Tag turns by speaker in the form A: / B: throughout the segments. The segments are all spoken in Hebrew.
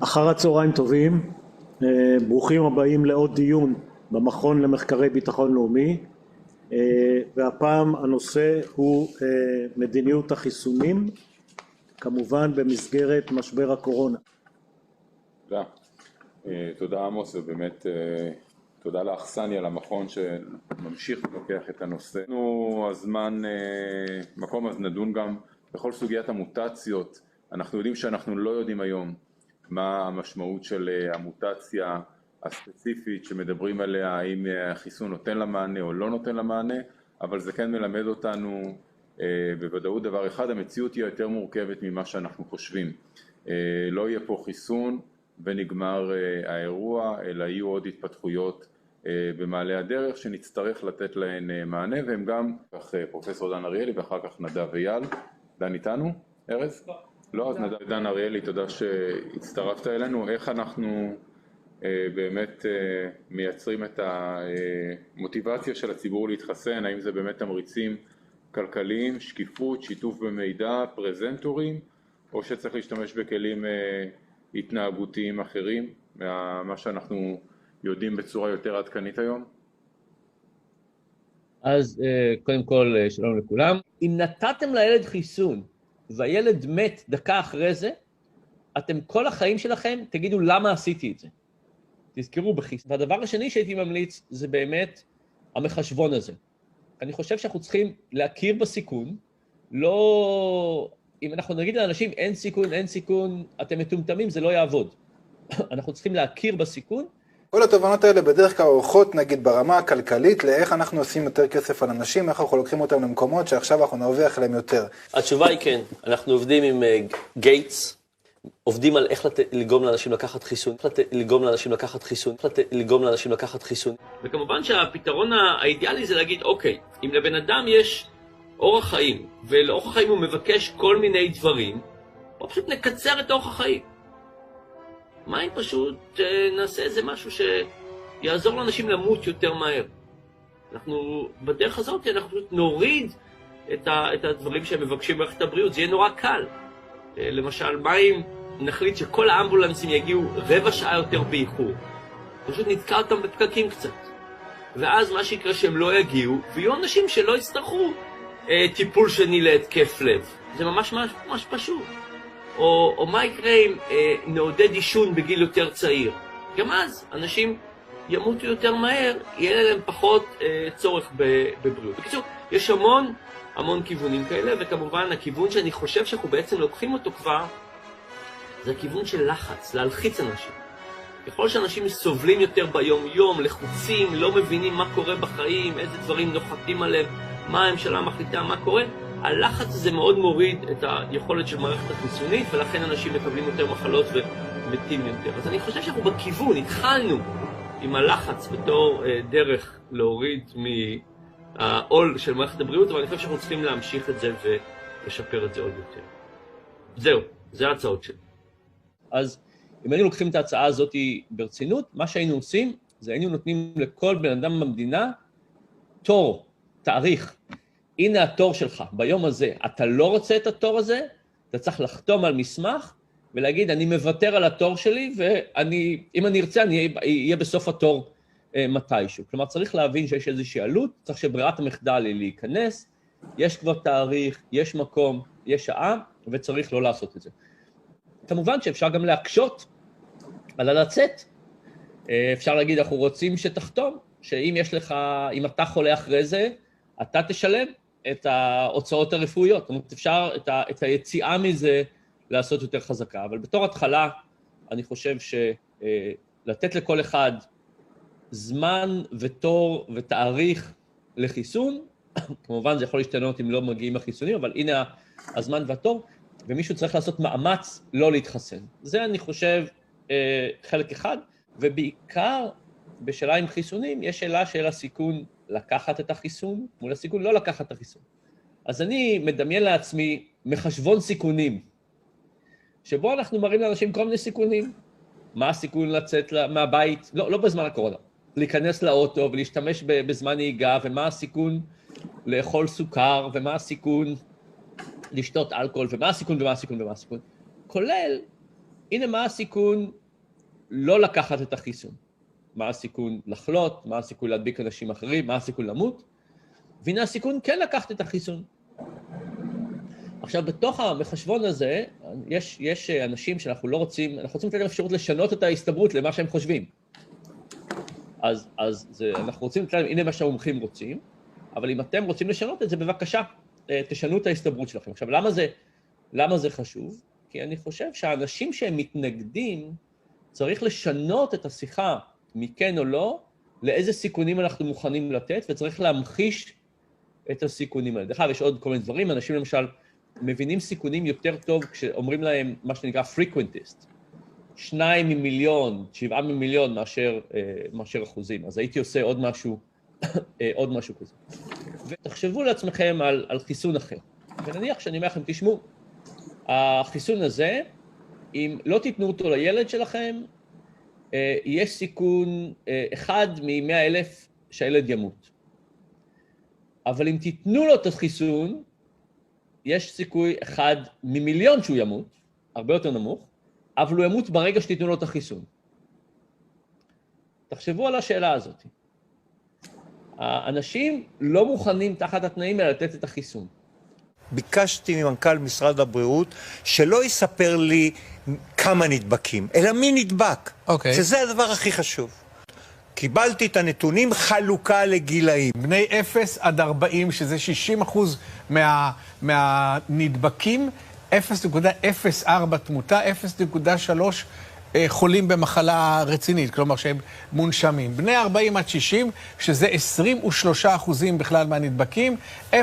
A: אחר הצהריים טובים, ברוכים הבאים לעוד דיון במכון למחקרי ביטחון לאומי, והפעם הנושא הוא מדיניות החיסונים, כמובן במסגרת משבר הקורונה.
B: תודה. תודה עמוס, ובאמת תודה לאכסניה למכון שממשיך ולוקח את הנושא. הזמן מקום, אז נדון גם בכל סוגיית המוטציות. אנחנו יודעים שאנחנו לא יודעים היום מה המשמעות של המוטציה הספציפית שמדברים עליה, האם החיסון נותן לה מענה או לא נותן לה מענה, אבל זה כן מלמד אותנו בוודאות דבר אחד, המציאות היא יותר מורכבת ממה שאנחנו חושבים. לא יהיה פה חיסון ונגמר האירוע, אלא יהיו עוד התפתחויות במעלה הדרך שנצטרך לתת להן מענה, והם גם פרופסור דן אריאלי ואחר כך נדב אייל. דן איתנו? ארז? לא, אז דן אריאלי, תודה שהצטרפת אלינו. איך אנחנו באמת מייצרים את המוטיבציה של הציבור להתחסן? האם זה באמת תמריצים כלכליים, שקיפות, שיתוף במידע, פרזנטורים, או שצריך להשתמש בכלים התנהגותיים אחרים, מה שאנחנו יודעים בצורה יותר עדכנית היום?
C: אז קודם כל שלום לכולם. אם נתתם לילד חיסון והילד מת דקה אחרי זה, אתם כל החיים שלכם תגידו למה עשיתי את זה. תזכרו בחיסון. והדבר השני שהייתי ממליץ זה באמת המחשבון הזה. אני חושב שאנחנו צריכים להכיר בסיכון, לא... אם אנחנו נגיד לאנשים אין סיכון, אין סיכון, אתם מטומטמים, זה לא יעבוד. אנחנו צריכים להכיר בסיכון.
D: כל התובנות האלה בדרך כלל הולכות, נגיד, ברמה הכלכלית, לאיך אנחנו עושים יותר כסף על אנשים, איך אנחנו לוקחים אותם למקומות שעכשיו אנחנו נרוויח להם יותר.
E: התשובה היא כן. אנחנו עובדים עם גייטס, עובדים על איך לגרום לאנשים לקחת חיסון, לגרום לאנשים לקחת חיסון. וכמובן שהפתרון האידיאלי זה להגיד, אוקיי, אם לבן אדם יש אורח חיים, ולאורח החיים הוא מבקש כל מיני דברים, או פשוט נקצר את אורח החיים. מה אם פשוט נעשה איזה משהו שיעזור לאנשים למות יותר מהר? אנחנו, בדרך הזאת, אנחנו פשוט נוריד את הדברים שהם מבקשים במערכת הבריאות, זה יהיה נורא קל. למשל, מה אם נחליט שכל האמבולנסים יגיעו רבע שעה יותר באיחור? פשוט נתקע אותם בפקקים קצת. ואז מה שיקרה שהם לא יגיעו, ויהיו אנשים שלא יצטרכו טיפול שני להתקף לב. זה ממש פשוט. או מה יקרה אם נעודד עישון בגיל יותר צעיר? גם אז אנשים ימותו יותר מהר, יהיה להם פחות צורך בבריאות. בקיצור, יש המון כיוונים כאלה, וכמובן הכיוון שאני חושב שאנחנו בעצם לוקחים אותו כבר, זה הכיוון של לחץ, להלחיץ אנשים. ככל שאנשים סובלים יותר ביום-יום, לחוצים, לא מבינים מה קורה בחיים, איזה דברים נוחתים עליהם, מה הממשלה מחליטה, מה קורה, הלחץ הזה מאוד מוריד את היכולת של מערכת החיסונית, ולכן אנשים מקבלים יותר מחלות ומתים יותר. אז אני חושב שאנחנו בכיוון, התחלנו עם הלחץ בתור דרך להוריד מהעול של מערכת הבריאות, אבל אני חושב שאנחנו צריכים להמשיך את זה ולשפר את זה עוד יותר. זהו, זה ההצעות שלי.
C: אז אם היינו לוקחים את ההצעה הזאת ברצינות, מה שהיינו עושים, זה היינו נותנים לכל בן אדם במדינה תור, תאריך. הנה התור שלך, ביום הזה. אתה לא רוצה את התור הזה, אתה צריך לחתום על מסמך ולהגיד, אני מוותר על התור שלי, ואם אני ארצה, אני אהיה בסוף התור מתישהו. כלומר, צריך להבין שיש איזושהי עלות, צריך שברירת המחדל היא להיכנס, יש כבר תאריך, יש מקום, יש שעה, וצריך לא לעשות את זה. כמובן שאפשר גם להקשות על הלצאת. אפשר להגיד, אנחנו רוצים שתחתום, שאם יש לך, אם אתה חולה אחרי זה, אתה תשלם את ההוצאות הרפואיות. זאת אומרת, אפשר את היציאה מזה לעשות יותר חזקה. אבל בתור התחלה, אני חושב שלתת לכל אחד זמן ותור ותאריך לחיסון, כמובן זה יכול להשתנות אם לא מגיעים החיסונים, אבל הנה הזמן והתור, ומישהו צריך לעשות מאמץ לא להתחסן. זה אני חושב חלק אחד, ובעיקר בשאלה עם חיסונים, יש שאלה של הסיכון לקחת את החיסון, מול הסיכון לא לקחת את החיסון. אז אני מדמיין לעצמי מחשבון סיכונים, שבו אנחנו מראים לאנשים כל מיני סיכונים. מה הסיכון לצאת מהבית, לא בזמן הקורונה, להיכנס לאוטו ולהשתמש בזמן נהיגה, ומה הסיכון לאכול סוכר, ומה הסיכון לשתות אלכוהול, ומה הסיכון, כולל הנה מה הסיכון לא לקחת את החיסון. מה הסיכון לחלות, מה הסיכון להדביק אנשים אחרים, מה הסיכון למות, והנה הסיכון כן לקחת את החיסון. עכשיו, בתוך המחשבון הזה, יש אנשים שאנחנו לא רוצים, אנחנו רוצים לתת להם אפשרות לשנות את ההסתברות למה שהם חושבים. אנחנו רוצים לתת להם, הנה מה שהמומחים רוצים, אבל אם אתם רוצים לשנות את זה, בבקשה, תשנו את ההסתברות שלכם. עכשיו, למה זה חשוב? כי אני חושב שהאנשים שהם מתנגדים, צריך לשנות את השיחה מכן או לא, לאיזה סיכונים אנחנו מוכנים לתת, וצריך להמחיש את הסיכונים האלה. דרך אגב, יש עוד כל מיני דברים, אנשים למשל מבינים סיכונים יותר טוב כשאומרים להם מה שנקרא frequentist. 2 ממיליון, 7 ממיליון מאשר אחוזים. אז הייתי עושה עוד משהו כזה. ותחשבו לעצמכם על חיסון אחר. ונניח שאני אומר לכם, תשמעו, החיסון הזה, אם לא תיתנו אותו לילד שלכם, יש סיכון 1 מ-100,000 שהילד ימות. אבל אם תיתנו לו את החיסון, יש סיכוי 1 ממיליון שהוא ימות, הרבה יותר נמוך, אבל הוא ימות ברגע שתיתנו לו את החיסון. תחשבו על השאלה הזאת. האנשים לא מוכנים תחת התנאים האלה לתת את החיסון.
F: ביקשתי ממנכ"ל משרד הבריאות שלא יספר לי כמה נדבקים, אלא מי נדבק. שזה הדבר הכי חשוב. קיבלתי את הנתונים, חלוקה לגילאים.
G: בני 0 עד 40, שזה 60% מהנדבקים, 0.04 תמותה, 0.3 חולים במחלה רצינית, כלומר שהם מונשמים. בני 40 עד 60, שזה 23% בכלל מהנדבקים, 0.3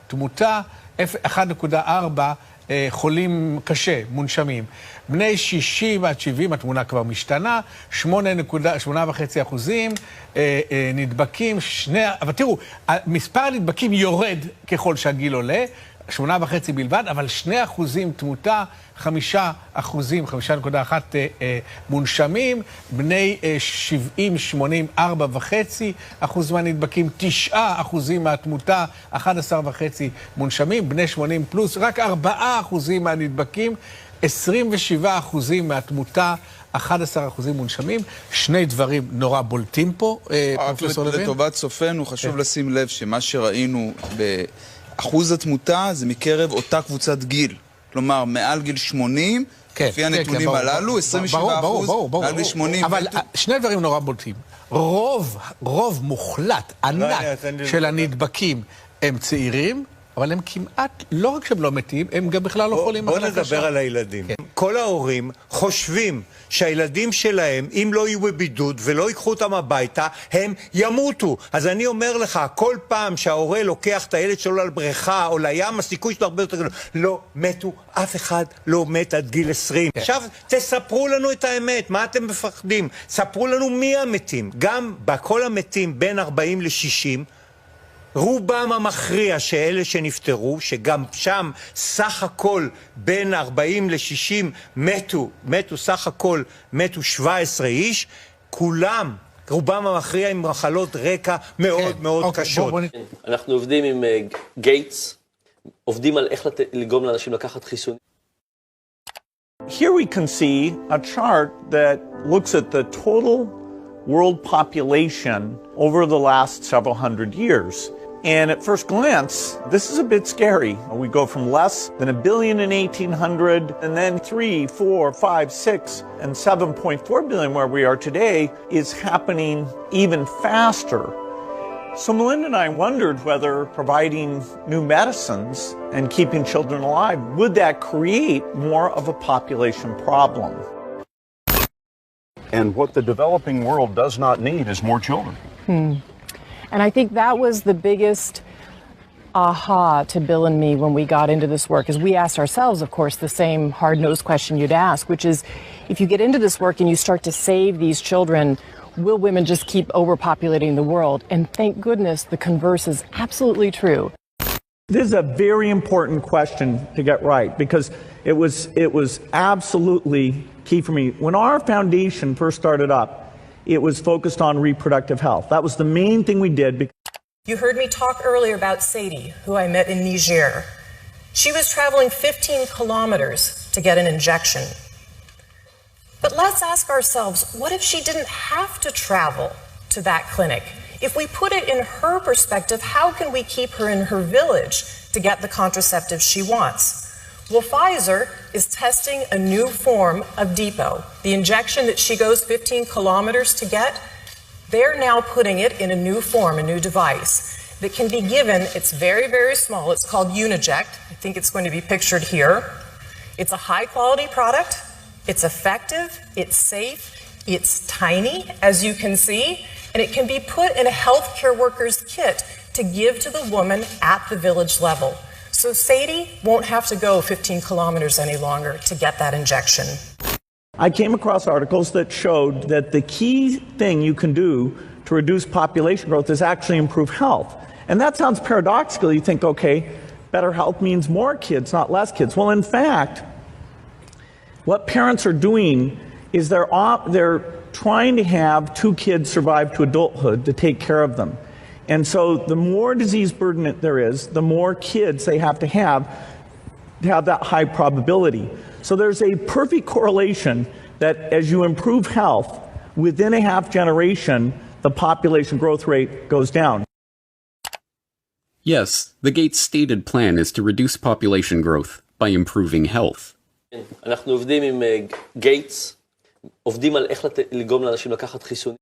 G: תמותה, 1.4 חולים קשה, מונשמים. בני 60 עד 70, התמונה כבר משתנה, 8.5% נדבקים, אבל תראו, מספר הנדבקים יורד ככל שהגיל עולה, 8.5 בלבד, אבל 2% תמותה, 5%, 5.1 מונשמים, בני 70, 80, 4.5% מהנדבקים, 9% מהתמותה, 11.5 מונשמים, בני 80 פלוס, רק 4% מהנדבקים, 27% מהתמותה, 11% מונשמים. שני דברים נורא בולטים פה, פרופסור לוין.
H: לטובת צופנו חשוב לשים לב שמה שראינו באחוז התמותה זה מקרב אותה קבוצת גיל. כלומר, מעל גיל 80, לפי הנתונים הללו, 27% מעל גיל 80.
G: אבל שני דברים נורא בולטים. רוב מוחלט, ענק של הנדבקים הם צעירים, אבל הם כמעט, לא רק שהם לא מתים, הם גם בכלל לא חולים מחלה קשה.
F: בוא נדבר על הילדים. כל ההורים חושבים שהילדים שלהם, אם לא יהיו בבידוד ולא ייקחו אותם הביתה, הם ימותו. אז אני אומר לך, כל פעם שההורה לוקח את הילד שלו על בריכה או לים, הסיכוי שלו הרבה יותר גדול. לא מתו, אף אחד לא מת עד גיל 20. עכשיו, תספרו לנו את האמת, מה אתם מפחדים? ספרו לנו מי המתים. גם בכל המתים בין 40 ל-60, רובם המכריע שאלה שנפטרו, שגם שם סך הכל בין 40 ל-60 מתו סך הכל 17 איש, כולם, רובם המכריע עם מחלות רקע מאוד מאוד קשות.
E: אנחנו עובדים עם גייטס, עובדים על איך לגרום לאנשים לקחת חיסונים.
I: Here we can see a chart that looks at the total world population over the last several hundred years. And at first glance, this is a bit scary. We go from less than 1 billion in 1800, and then 3, 4, 5, 6, and 7.4 billion where we are today is happening even faster. So Melinda and I wondered whether providing new medicines and keeping children alive, would that create more of a population problem?
J: And what the developing world does not need is more children.
K: And I think that was the biggest aha to Bill and me when we got into this work, is we asked ourselves, of course, the same hard-nosed question you'd ask, which is, if you get into this work and you start to save these children, will women just keep overpopulating the world? And thank goodness the converse is absolutely true.
I: This is a very important question to get right, because it was absolutely key for me. When our foundation first started up, it was focused on reproductive health. That was the main thing we did.
L: You heard me talk earlier about Sadie, who I met in Niger.
K: She was traveling 15 kilometers to get an injection. But let's ask ourselves, what if she didn't have to travel to that clinic? If we put it in her perspective, how can we keep her in her village to get the contraceptive she wants? Well, Pfizer is testing a new form of Depot. The injection that she goes 15 kilometers to get, they're now putting it in a new form, a new device that can be given. It's very, very small. It's called Uniject. I think it's going to be pictured here. It's a high-quality product. It's effective. It's safe. It's tiny, as you can see. And it can be put in a healthcare worker's kit to give to the woman at the village level. So Sadie won't have to go 15 kilometers any longer to get that injection.
I: I came across articles that showed that the key thing you can do to reduce population growth is actually improve health. And that sounds paradoxical. You think, okay, better health means more kids, not less kids. Well, in fact, what parents are doing is they're trying to have 2 kids survive to adulthood to take care of them. And so the more disease burden there is, the more kids they have to have that high probability. So there's a perfect correlation that as you improve health, within a half generation, the population growth rate goes down.
L: Yes, the Gates stated plan is to reduce population growth by improving health.
E: אנחנו עובדים עם גייטס, עובדים על איך לגרום לאנשים לקחת חיסונים.